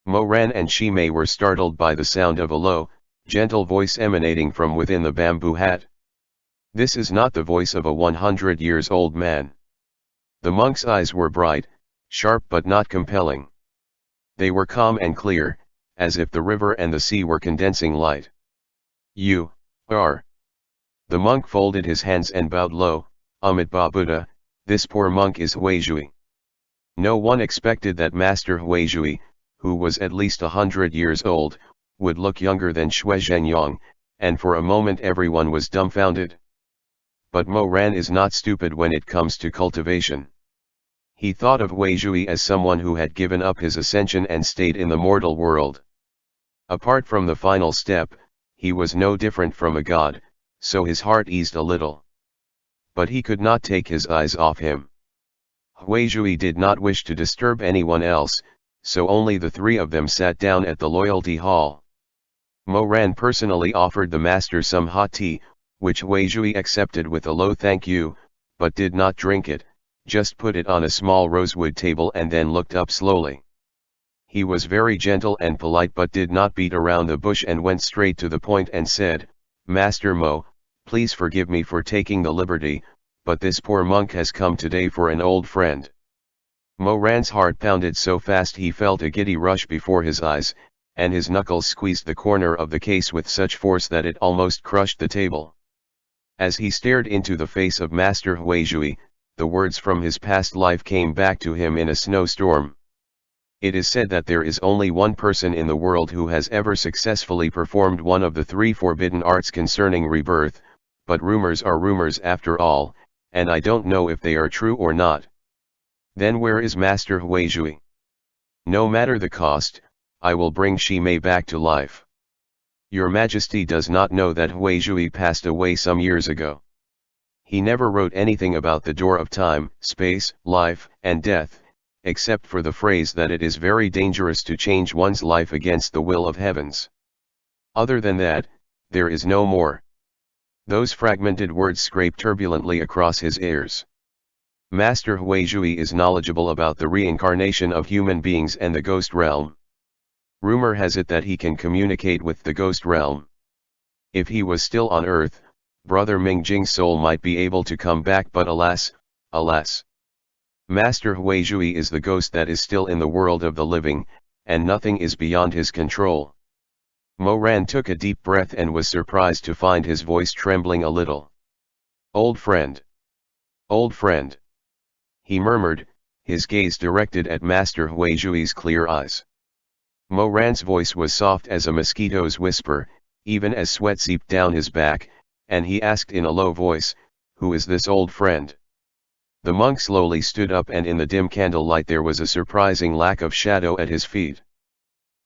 [SPEAKER 1] Mo Ran and Shimei were startled by the sound of a low, gentle voice emanating from within the bamboo hat. This is not the voice of a 100-years-old man. The monk's eyes were bright, sharp but not compelling. They were calm and clear, as if the river and the sea were condensing light. You are. The monk folded his hands and bowed low. Amitabha Buddha, this poor monk is Huizhui. No one expected that Master Huizhui, who was at least 100 years old, would look younger than Shui Zhenyang, and for a moment everyone was dumbfounded. But Mo Ran is not stupid when it comes to cultivation. He thought of Huizhui as someone who had given up his ascension and stayed in the mortal world. Apart from the final step, he was no different from a god, so his heart eased a little. But he could not take his eyes off him. Huizhui did not wish to disturb anyone else, so only the three of them sat down at the loyalty hall. Mo Ran personally offered the master some hot tea, which Huizhui accepted with a low thank you, but did not drink it, just put it on a small rosewood table and then looked up slowly. He was very gentle and polite but did not beat around the bush and went straight to the point and said, "Master Mo, please forgive me for taking the liberty, but this poor monk has come today for an old friend." Mo Ran's heart pounded so fast he felt a giddy rush before his eyes, and his knuckles squeezed the corner of the case with such force that it almost crushed the table. As he stared into the face of Master Huizhui, the words from his past life came back to him in a snowstorm. It is said that there is only one person in the world who has ever successfully performed one of the three forbidden arts concerning rebirth, but rumors are rumors after all, and I don't know if they are true or not. Then where is Master Huizhui? No matter the cost, I will bring Shimei back to life. Your Majesty does not know that Huizhui passed away some years ago. He never wrote anything about the door of time, space, life, and death, except for the phrase that it is very dangerous to change one's life against the will of heavens. Other than that, there is no more. Those fragmented words scraped turbulently across his ears. Master Huizhui is knowledgeable about the reincarnation of human beings and the ghost realm. Rumor has it that he can communicate with the ghost realm. If he was still on earth, Brother Mingjing's soul might be able to come back, but alas, alas. Master Huizhui is the ghost that is still in the world of the living, and nothing is beyond his control. Mo Ran took a deep breath and was surprised to find his voice trembling a little. Old friend. Old friend. He murmured, his gaze directed at Master Huizhui's clear eyes. Mo Ran's voice was soft as a mosquito's whisper, even as sweat seeped down his back, and he asked in a low voice, "Who is this old friend?" The monk slowly stood up, and in the dim candlelight there was a surprising lack of shadow at his feet.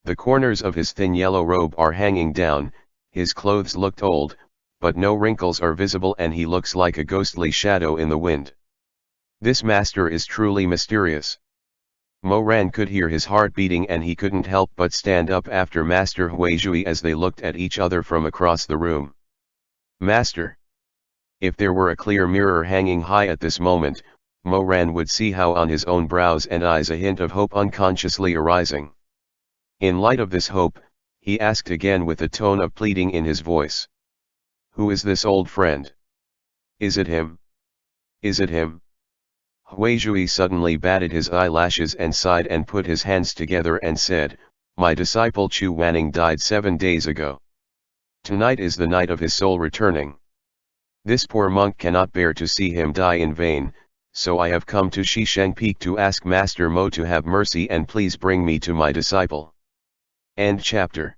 [SPEAKER 1] The corners of his thin yellow robe are hanging down, his clothes looked old, but no wrinkles are visible and he looks like a ghostly shadow in the wind. This master is truly mysterious. Mo Ran could hear his heart beating and he couldn't help but stand up after Master Huizhui as they looked at each other from across the room. Master. If there were a clear mirror hanging high at this moment, Mo Ran would see how on his own brows and eyes a hint of hope unconsciously arising. In light of this hope, he asked again with a tone of pleading in his voice. Who is this old friend? Is it him? Is it him? Huizhui suddenly batted his eyelashes and sighed and put his hands together and said, My disciple Chu Wanning died 7 days ago. Tonight is the night of his soul returning. This poor monk cannot bear to see him die in vain, so I have come to Shisheng Peak to ask Master Mo to have mercy and please bring me to my disciple. End chapter.